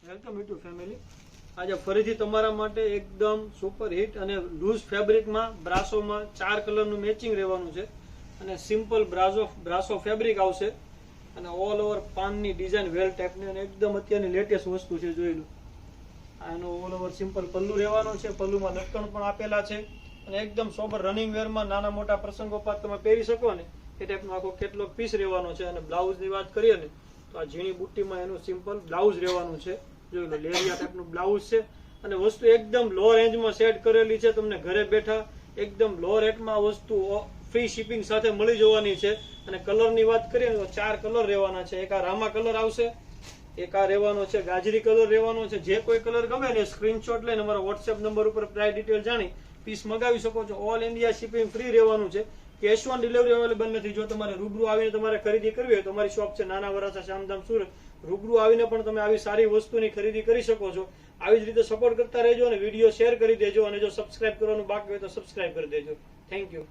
Welcome to family. આજે ફરીથી તમારા માટે એકદમ સુપર હિટ અને લૂઝ ફેબ્રિકમાં બ્રાસોમાં 4 કલરનું મેચિંગ રહેવાનું છે અને સિમ્પલ બ્રાસો ફેબ્રિક આવશે અને ઓલ ઓવર પાનની ડિઝાઇન વેલ ટાઈપની અને એકદમ અત્યારની લેટેસ્ટ વસ્તુ છે, જોઈ લો। આનો ઓલ ઓવર સિમ્પલ પલ્લુ રહેવાનો છે, પલ્લુમાં લટકણ પણ આપેલા છે અને એકદમ સોબર રનિંગ વેરમાં નાના મોટા પ્રસંગોપાત તમે પહેરી શકો ને એ ટાઈપનો આખો કેટલોક પીસ રહેવાનો છે। અને બ્લાઉઝની વાત કરીએ ને તો આ ઝીણી બુટ્ટીમાં એનું સિમ્પલ બ્લાઉઝ રહેવાનું છે, જોઈ લો લેરિયા ટાઈપનું બ્લાઉઝ છે અને વસ્તુ એકદમ લો રેન્જમાં સેટ કરેલી છે। તમને ઘરે બેઠા એકદમ લો રેટમાં વસ્તુ ફ્રી શિપિંગ સાથે મળી જવાની છે। અને કલરની વાત કરીએ ને તો 4 કલર રહેવાના છે। એક આ રામા કલર આવશે, એક આ રહેવાનો છે ગાજરી કલર રહેવાનો છે। જે કોઈ કલર ગમે ને સ્ક્રીનશોટ લઈને અમારા વોટ્સએપ નંબર ઉપર પ્રાઇસ ડિટેલ જાણી પીસ મગાવી શકો છો। ઓલ ઇન્ડિયા શિપિંગ ફ્રી રહેવાનું છે। કેશ ઓન ડિલિવરી અવેલેબલ નથી। જો તમારે રૂબરૂ આવીને તમારે ખરીદી કરવી હોય તો અમારી શોપ છે નાના વરાછા શ્યામધામ સુરત। રૂબરૂ આવીને પણ તમે આવી સારી વસ્તુની ખરીદી કરી શકો છો। આવી જ રીતે સપોર્ટ કરતા રહેજો અને વિડીયો શેર કરી દેજો અને જો સબસ્ક્રાઇબ કરવાનું બાકી હોય તો સબસ્ક્રાઇબ કરી દેજો। Thank you.